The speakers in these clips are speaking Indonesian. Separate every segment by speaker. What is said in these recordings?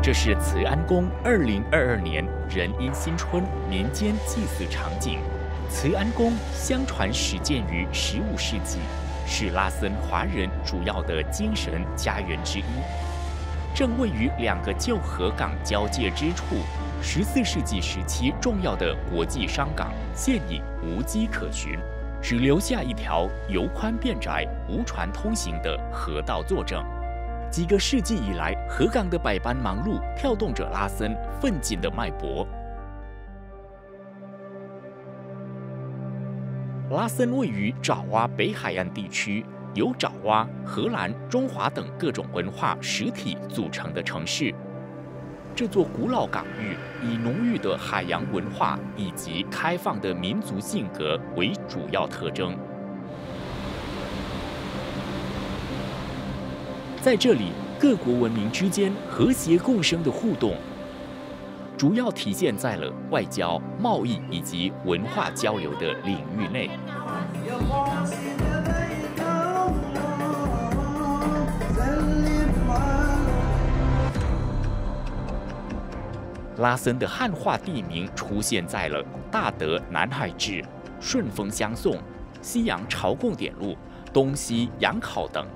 Speaker 1: 这是慈安宫2022年仁因新春民间祭祀场景。慈安宫相传始建于15世纪，是拉森华人主要的精神家园之一。正位于2个旧河港交界之处，14世纪时期重要的国际商港现已无迹可寻，只留下一条由宽变窄、无船通行的河道作证。几个世纪以来，河港的百般忙碌跳动着拉森奋进的脉搏。拉森位于爪哇北海岸地区，由爪哇、荷兰、中华等各种文化实体组成的城市。这座古老港域以浓郁的海洋文化以及开放的民族性格为主要特征。在这里，各国文明之间和谐共生的互动，主要体现在了外交、贸易以及文化交流的领域内。拉森的汉化地名出现在了大德南海志、顺丰相送、西洋朝贡典录、东西洋考等。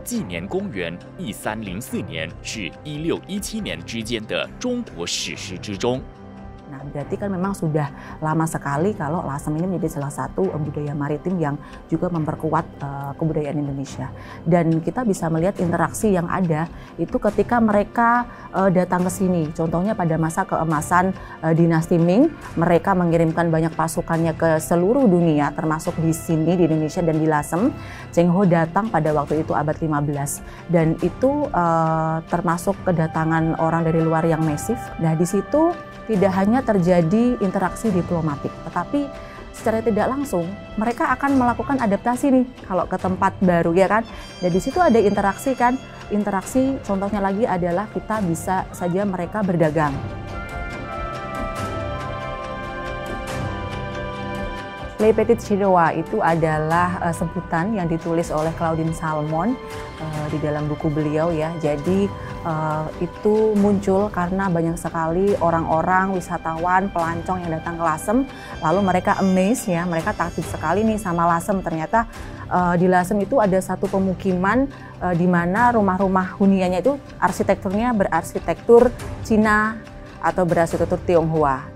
Speaker 1: 纪年公元1304年至1617年之间的中国史诗之中。
Speaker 2: Nah, berarti kan memang sudah lama sekali kalau Lasem ini menjadi salah satu budaya maritim yang juga memperkuat kebudayaan Indonesia. Dan kita bisa melihat interaksi yang ada itu ketika mereka datang ke sini. Contohnya pada masa keemasan dinasti Ming, mereka mengirimkan banyak pasukannya ke seluruh dunia, termasuk di sini di Indonesia dan di Lasem. Cheng Ho datang pada waktu itu abad 15 dan itu termasuk kedatangan orang dari luar yang masif. Nah, di situ tidak hanya terjadi interaksi diplomatik, tetapi secara tidak langsung mereka akan melakukan adaptasi nih kalau ke tempat baru, ya kan. Dan di situ ada interaksi kan, interaksi contohnya lagi adalah kita bisa saja mereka berdagang. Le Petit Chidoa itu adalah sebutan yang ditulis oleh Claudine Salmon di dalam buku beliau ya. Jadi itu muncul karena banyak sekali orang-orang, wisatawan, pelancong yang datang ke Lasem, lalu mereka amazed ya, mereka takjub sekali nih sama Lasem. Ternyata di Lasem itu ada satu pemukiman di mana rumah-rumah huniannya itu arsitekturnya berarsitektur Cina atau berarsitektur Tionghoa.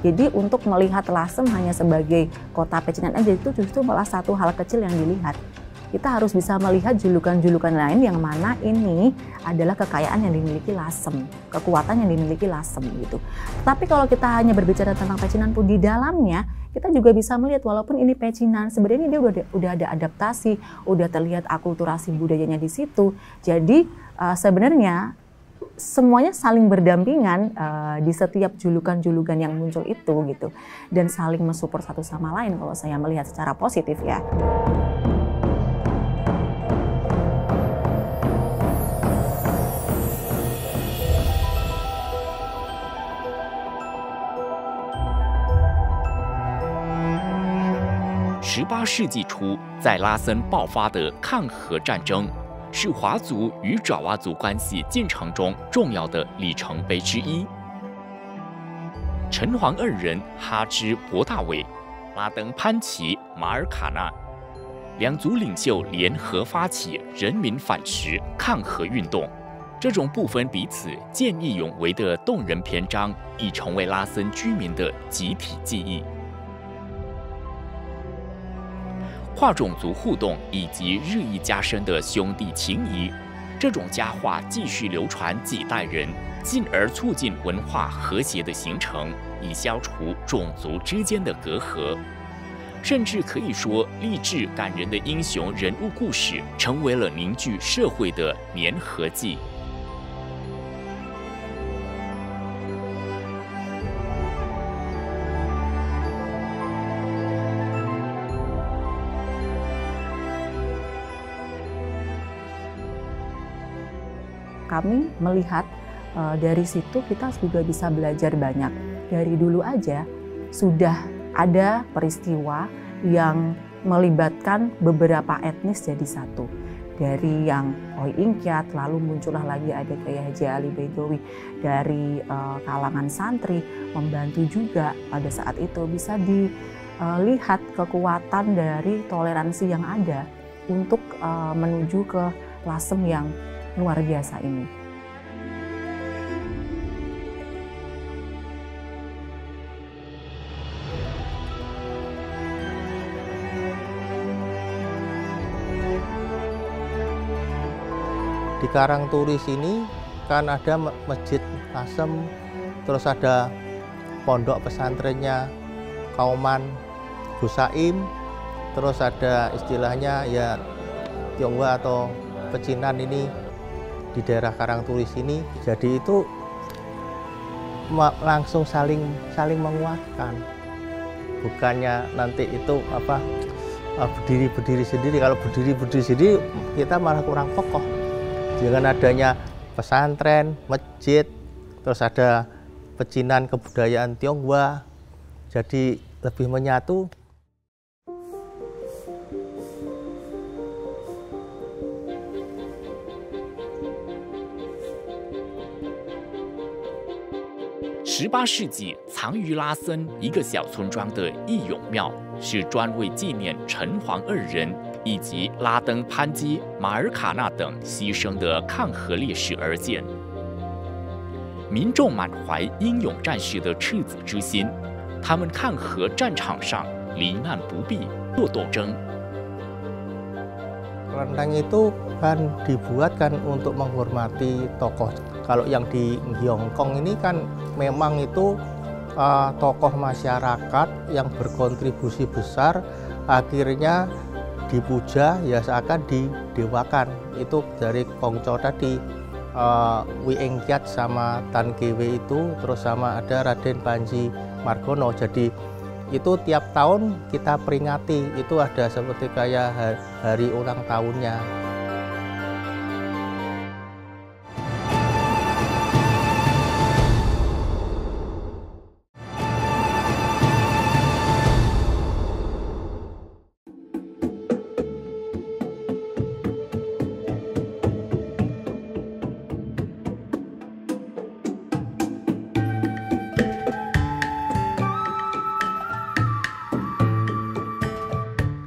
Speaker 2: Jadi untuk melihat Lasem hanya sebagai kota pecinan aja itu justru malah satu hal kecil yang dilihat. Kita harus bisa melihat julukan-julukan lain yang mana ini adalah kekayaan yang dimiliki Lasem, kekuatan yang dimiliki Lasem gitu. Tapi kalau kita hanya berbicara tentang pecinan pun di dalamnya, kita juga bisa melihat walaupun ini pecinan, sebenarnya dia udah ada adaptasi, udah terlihat akulturasi budayanya di situ. Jadi sebenarnya semuanya saling berdampingan di setiap julukan-julukan yang muncul itu gitu, dan saling mensupport satu sama lain kalau saya melihat secara positif ya.18
Speaker 1: 世纪初，在拉森爆发的抗荷战争，是华族与爪哇族关系进程中重要的里程碑之一。陈黄2人哈芝博大伟、拉登潘奇马尔卡纳2族领袖联合发起人民反食抗荷运动，这种不分彼此、见义勇为的动人篇章，已成为拉森居民的集体记忆。跨种族互动以及日益加深的兄弟情谊，这种佳话继续流传几代人，进而促进文化和谐的形成，以消除种族之间的隔阂。甚至可以说，励志感人的英雄人物故事成为了凝聚社会的粘合剂。
Speaker 2: Kami melihat dari situ kita juga bisa belajar banyak. Dari dulu aja sudah ada peristiwa yang melibatkan beberapa etnis jadi satu. dari yang Oi Ingkiat, lalu muncullah lagi ada kayak Haji Ali Baidowi dari kalangan santri membantu juga pada saat itu. Bisa dilihat kekuatan dari toleransi yang ada untuk menuju ke Lasem yang luar biasa ini.
Speaker 3: Di Karangturis ini kan ada Masjid Lasem, terus ada pondok pesantrennya Kauman Gusaim, terus ada istilahnya ya Tionghoa atau pecinan ini di daerah Karangturis ini. Jadi itu langsung saling menguatkan, bukannya nanti itu berdiri sendiri. Kalau berdiri sendiri kita malah kurang kokoh. Dengan adanya pesantren, masjid, terus ada pecinan kebudayaan Tionghoa, jadi lebih menyatu.18
Speaker 1: 世纪藏于拉森一个小村庄的义勇庙，是专为纪念陈黄二人以及拉登潘基、马尔卡纳等牺牲的抗荷烈士而建。民众满怀英勇战士的赤子之心，他们抗荷战场上罹难不避，做斗争。
Speaker 3: Kelenteng itu kan dibuat kan untuk menghormati tokoh. Kalau yang di Hongkong ini kan memang itu tokoh masyarakat yang berkontribusi besar, akhirnya dipuja ya seakan didewakan. Itu dari Kongco tadi, Wi Ingkiat sama Tan Gewe itu, terus sama ada Raden Panji Margono. Jadi itu tiap tahun kita peringati, itu ada seperti kayak hari ulang tahunnya.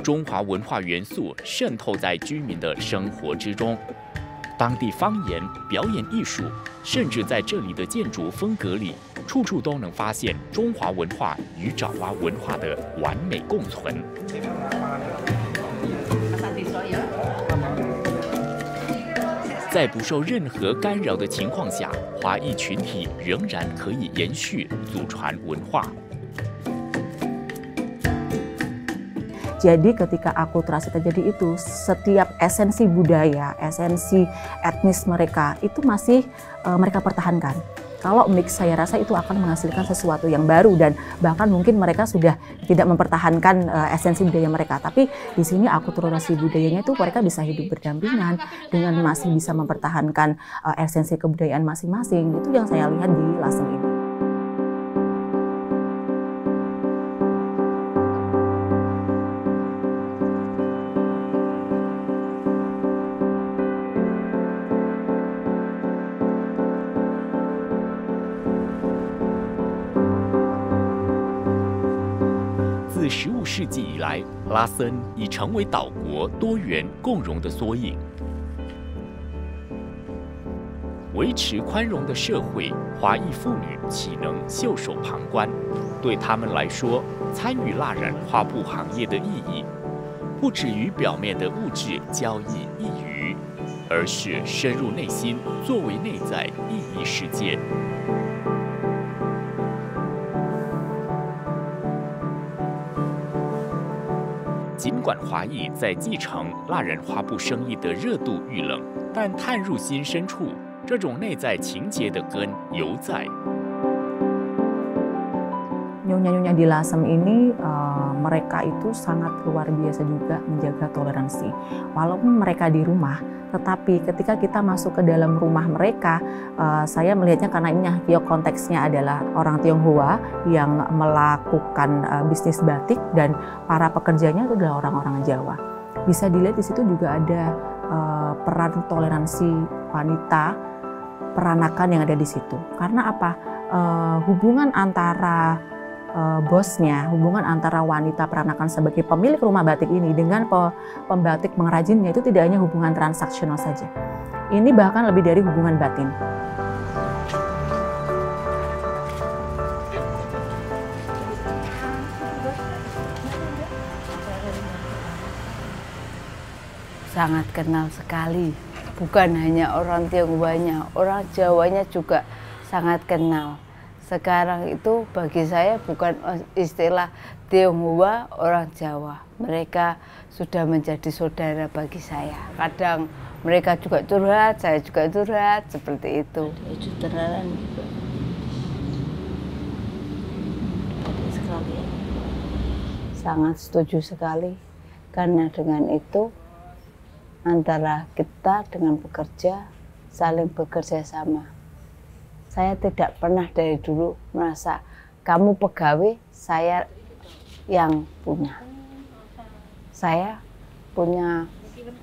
Speaker 1: 中华文化元素渗透在居民的生活之中，当地方言、表演艺术，甚至在这里的建筑风格里，处处都能发现中华文化与爪哇文化的完美共存。在不受任何干扰的情况下，华裔群体仍然可以延续祖传文化。
Speaker 2: Jadi ketika akulturasi terjadi itu, setiap esensi budaya, esensi etnis mereka itu masih mereka pertahankan. Kalau mix, saya rasa itu akan menghasilkan sesuatu yang baru dan bahkan mungkin mereka sudah tidak mempertahankan esensi budaya mereka. Tapi di sini akulturasi budayanya itu mereka bisa hidup berdampingan dengan masih bisa mempertahankan esensi kebudayaan masing-masing. Itu yang saya lihat di Lasem ini.
Speaker 1: 自15世纪以来，拉森已成为岛国多元共荣的缩影。维持宽容的社会，华裔妇女岂能袖手旁观？对他们来说，参与蜡染花布行业的意义，不止于表面的物质交易一隅，而是深入内心，作为内在意义实践。 尽管华裔在继承蜡染花布生意的热度遇冷，但探入心深处，这种内在情结的根犹在。
Speaker 2: Nyonya-nyonya di Lasem ini mereka itu sangat luar biasa juga menjaga toleransi. Walaupun mereka di rumah, tetapi ketika kita masuk ke dalam rumah mereka, saya melihatnya karena ini konteksnya adalah orang Tionghoa yang melakukan bisnis batik dan para pekerjanya itu adalah orang-orang Jawa. Bisa dilihat di situ juga ada peran toleransi wanita, peranakan yang ada di situ. Karena apa? Hubungan antara bosnya, hubungan antara wanita peranakan sebagai pemilik rumah batik ini dengan pembatik pengrajinnya itu tidak hanya hubungan transaksional saja. Ini bahkan lebih dari hubungan batin.
Speaker 4: Sangat kenal sekali, bukan hanya orang Tionghoanya, orang Jawanya juga sangat kenal. Sekarang itu bagi saya bukan istilah Tionghoa, orang Jawa. Mereka sudah menjadi saudara bagi saya. Kadang mereka juga curhat, saya juga curhat, seperti itu. Sangat setuju sekali, karena dengan itu antara kita dengan pekerja saling bekerja sama. Saya tidak pernah dari dulu merasa kamu pegawai, saya yang punya. Saya punya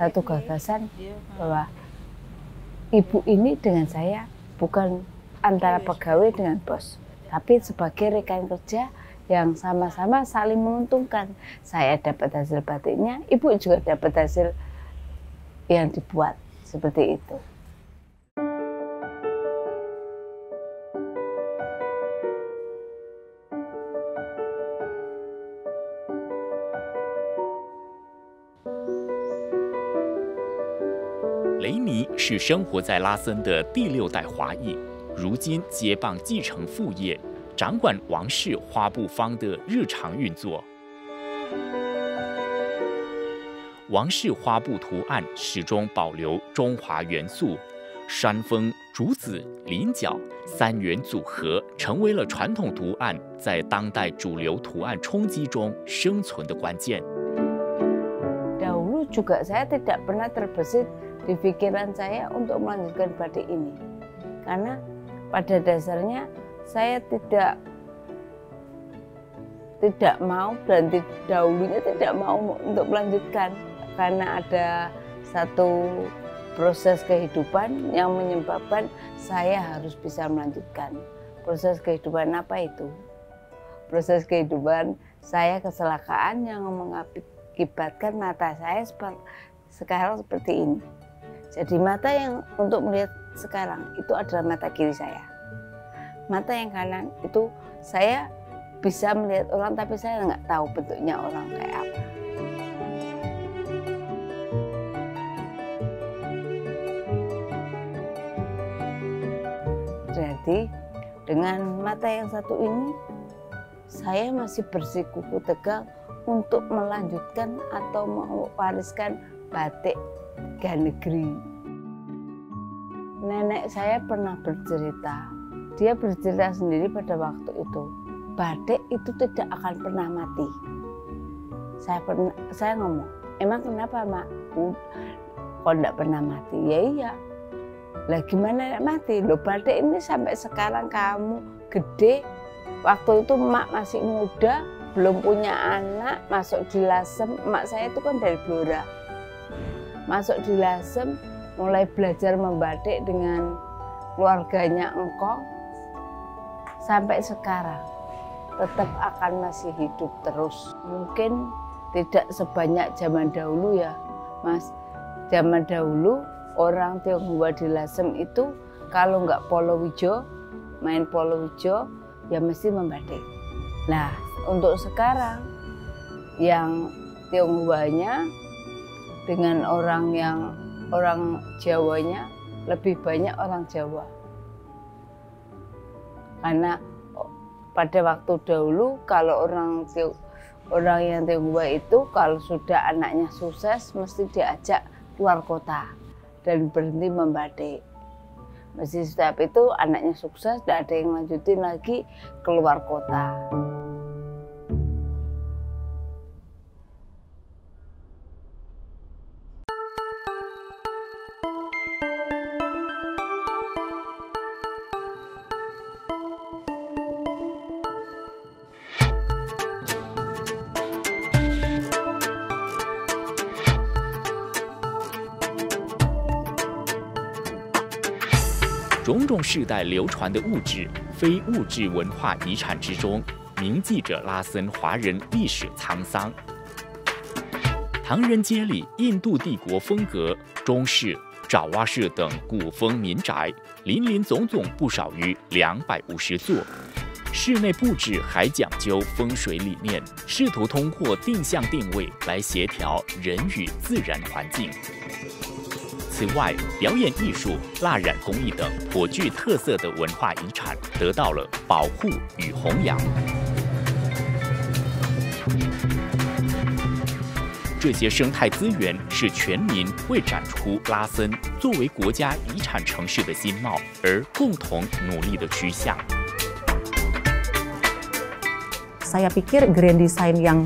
Speaker 4: satu gagasan bahwa ibu ini dengan saya bukan antara pegawai dengan bos, tapi sebagai rekan kerja yang sama-sama saling menguntungkan. Saya dapat hasil batiknya, ibu juga dapat hasil yang dibuat, seperti itu.
Speaker 1: 雷尼是生活在拉森的第6代华裔，如今接棒继承父业，掌管王氏花布坊的日常运作。王氏花布图案始终保留中华元素，山峰、竹子、菱角3元组合成为了传统图案在当代主流图案冲击中生存的关键。
Speaker 4: Dahulu juga saya tidak pernah terbesit di pikiran saya untuk melanjutkan batik ini, karena pada dasarnya saya tidak mau dan dahulunya tidak mau untuk melanjutkan. Karena ada satu proses kehidupan yang menyebabkan saya harus bisa melanjutkan. Proses kehidupan apa itu? Proses kehidupan saya kecelakaan yang mengakibatkan mata saya sekarang seperti ini. Jadi mata yang untuk melihat sekarang itu adalah mata kiri saya. Mata yang kanan itu saya bisa melihat orang, tapi saya nggak tahu bentuknya orang kayak apa. Jadi dengan mata yang satu ini saya masih bersikukuh tegang untuk melanjutkan atau mewariskan batik Ganegri. Nenek saya pernah bercerita, dia bercerita sendiri pada waktu itu, batik itu tidak akan pernah mati. Saya ngomong, emang kenapa mak? Kok tidak pernah mati? Ya iya. Lah gimana mati? Loh batik ini sampai sekarang kamu gede, waktu itu emak masih muda, belum punya anak, masuk di Lasem. Emak saya itu kan dari Blora. Masuk di Lasem, mulai belajar membatik dengan keluarganya engkong, sampai sekarang tetap akan masih hidup terus. Mungkin tidak sebanyak zaman dahulu ya, Mas. Zaman dahulu orang Tionghoa di Lasem itu kalau nggak polowijo, main polowijo, ya mesti membatik. Nah, untuk sekarang yang Tionghoanya dengan orang Jawanya lebih banyak orang Jawa. Karena pada waktu dahulu kalau orang yang Tionghoa itu kalau sudah anaknya sukses mesti diajak keluar kota dan berhenti membatik. Mesti setiap itu anaknya sukses, tidak ada yang lanjutin lagi keluar kota.
Speaker 1: 种种世代流传的物质、非物质文化遗产之中，铭记着拉森华人历史沧桑。唐人街里印度帝国风格、中式、爪哇式等古风民宅，林林总总不少于250座。室内布置还讲究风水理念，试图通过定向定位来协调人与自然环境。此外，表演艺术、蜡染工艺等颇具特色的文化遗产得到了保护与弘扬。这些生态资源是全民为展出拉森作为国家遗产城市的新貌而共同努力的趋向。
Speaker 2: Saya pikir grand design yang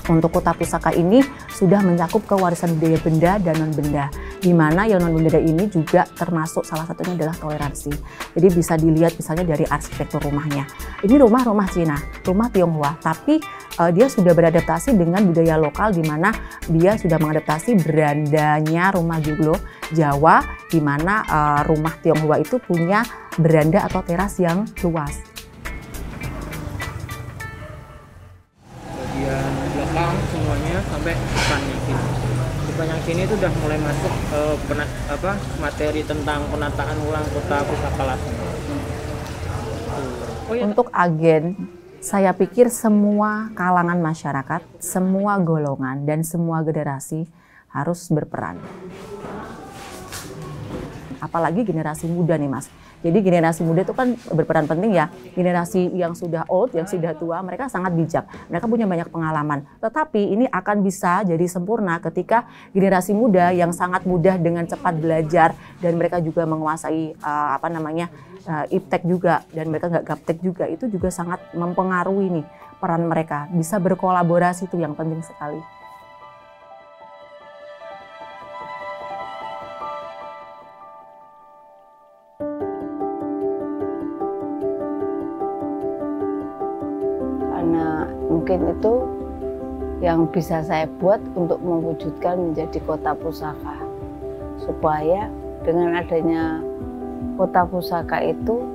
Speaker 2: untuk kota pusaka ini sudah mencakup kewarisan budaya benda dan non-benda, di mana yang non-benda ini juga termasuk salah satunya adalah toleransi. Jadi bisa dilihat misalnya dari arsitektur rumahnya. Ini rumah Cina, rumah Tionghoa, tapi dia sudah beradaptasi dengan budaya lokal, di mana dia sudah mengadaptasi berandanya rumah joglo Jawa, di mana rumah Tionghoa itu punya beranda atau teras yang luas.
Speaker 5: Bagian belakang semuanya sampai depan yang sini. Depan yang sini itu udah mulai masuk materi tentang penataan ulang kota pusaka Lasen.
Speaker 2: Untuk agen, saya pikir semua kalangan masyarakat, semua golongan, dan semua generasi harus berperan. Apalagi generasi muda nih Mas. Jadi generasi muda itu kan berperan penting ya. Generasi yang sudah old, yang sudah tua, mereka sangat bijak. Mereka punya banyak pengalaman. Tetapi ini akan bisa jadi sempurna ketika generasi muda yang sangat mudah dengan cepat belajar dan mereka juga menguasai iptek juga, dan mereka nggak gaptek juga, itu juga sangat mempengaruhi nih peran mereka. Bisa berkolaborasi itu yang penting sekali.
Speaker 4: Karena mungkin itu yang bisa saya buat untuk mewujudkan menjadi kota pusaka, supaya dengan adanya kota pusaka itu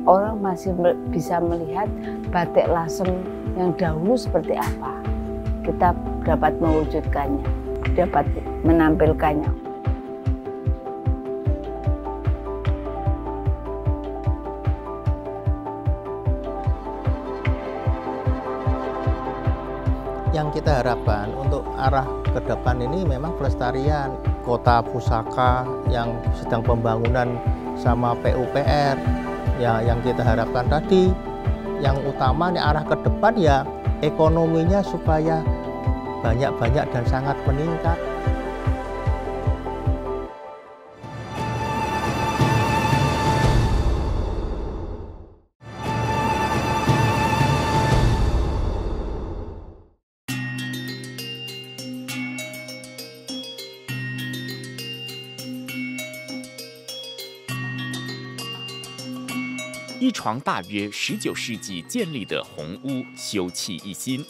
Speaker 4: orang masih bisa melihat batik Lasem yang dahulu seperti apa. Kita dapat mewujudkannya, dapat menampilkannya.
Speaker 3: Yang kita harapkan untuk arah ke depan ini memang pelestarian kota pusaka yang sedang pembangunan sama PUPR. Ya, yang kita harapkan tadi, yang utama nih arah ke depan ya ekonominya supaya banyak-banyak dan sangat meningkat.
Speaker 1: 一床大约19世纪建立的红屋修葺一新。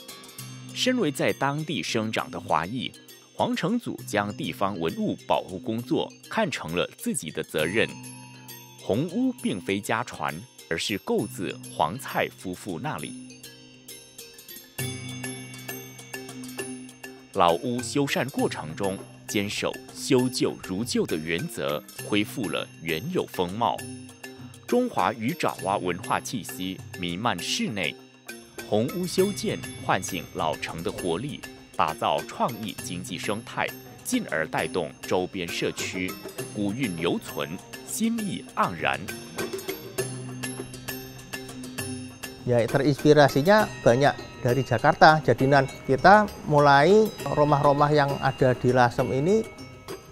Speaker 1: 身为在当地生长的华裔，黄成祖将地方文物保护工作看成了自己的责任。红屋并非家传，而是购自黄蔡夫妇那里。老屋修缮过程中，坚守修旧如旧的原则，恢复了原有风貌。中华与爪哇文化气息弥漫室内，红屋修建唤醒老城的活力，打造创意经济生态，进而带动周边社区，古韵犹存，新意盎然。
Speaker 3: Ya, terinspirasinya banyak dari Jakarta. Jadi kita mulai rumah-rumah yang ada di Lasem ini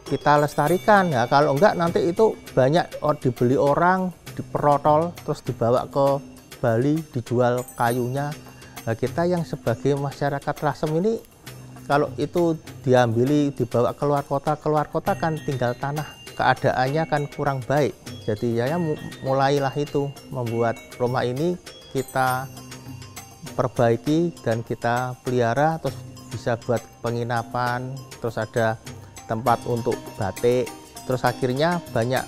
Speaker 3: kita lestarikan. Ya, kalau enggak nanti itu banyak dibeli orang, diperotol, terus dibawa ke Bali, dijual kayunya. Nah, kita yang sebagai masyarakat Lasem ini, kalau itu diambili, dibawa keluar kota kan tinggal tanah, keadaannya kan kurang baik. Jadi ya mulailah itu membuat rumah ini kita perbaiki dan kita pelihara, terus bisa buat penginapan, terus ada tempat untuk batik, terus akhirnya banyak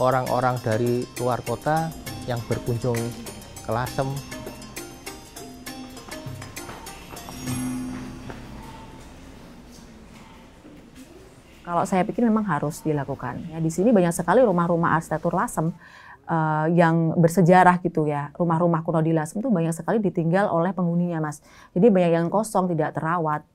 Speaker 3: orang-orang dari luar kota yang berkunjung ke Lasem.
Speaker 2: Kalau saya pikir memang harus dilakukan. Ya, di sini banyak sekali rumah-rumah arsitektur Lasem yang bersejarah gitu ya. Rumah-rumah kuno di Lasem tuh banyak sekali ditinggal oleh penghuninya, Mas. Jadi banyak yang kosong, tidak terawat.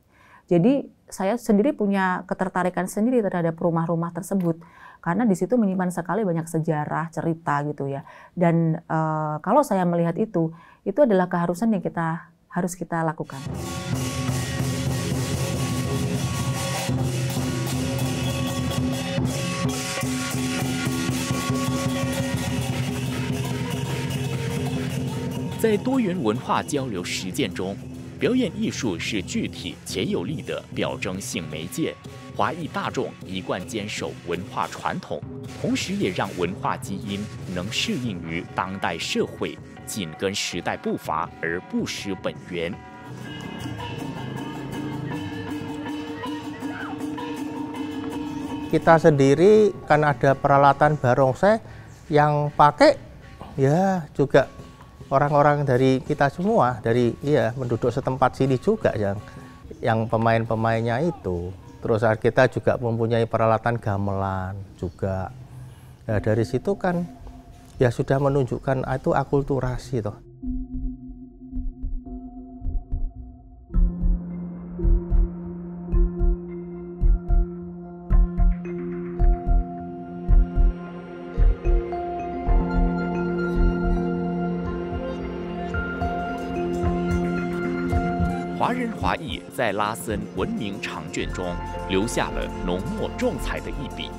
Speaker 2: Jadi saya sendiri punya ketertarikan sendiri terhadap rumah-rumah tersebut karena di situ menyimpan sekali banyak sejarah, cerita gitu ya. Dan kalau saya melihat itu adalah keharusan yang harus kita lakukan.
Speaker 1: 在多元文化交流实践中，表演艺术是具体且有力的表征性媒介。华裔大众一贯坚守文化传统，同时也让文化基因能适应于当代社会，紧跟时代步伐而不失本源。
Speaker 3: Kita sendiri kan ada peralatan barongsai yang pakai ya juga orang-orang dari kita semua, dari penduduk setempat sini juga yang pemain-pemainnya itu. Terus kita juga mempunyai peralatan gamelan juga. Nah, dari situ kan ya sudah menunjukkan itu akulturasi toh.
Speaker 1: 华人华裔在拉森文明长卷中留下了浓墨重彩的一笔，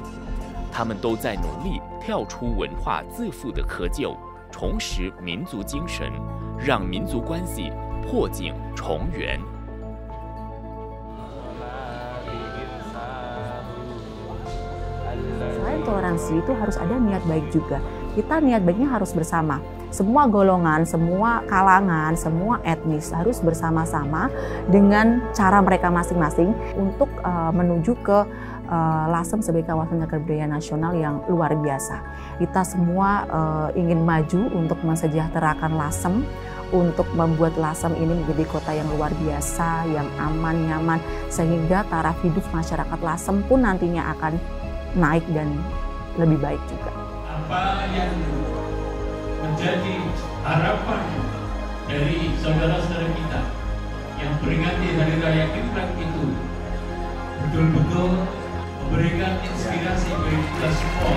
Speaker 1: 他们都在努力跳出文化自负的窠臼，重拾民族精神，让民族关系破镜重圆。
Speaker 2: Selain toleransi itu harus ada niat baik juga. Kita niat baiknya harus bersama. Semua golongan, semua kalangan, semua etnis harus bersama-sama dengan cara mereka masing-masing untuk menuju ke Lasem sebagai kawasan cagar budaya nasional yang luar biasa. Kita semua ingin maju untuk mensejahterakan Lasem, untuk membuat Lasem ini menjadi kota yang luar biasa, yang aman, nyaman, sehingga taraf hidup masyarakat Lasem pun nantinya akan naik dan lebih baik juga.
Speaker 6: Apa yang menjadi harapan dari saudara-saudara kita yang peringati Hari Raya Imlek itu betul-betul memberikan inspirasi bagi kita semua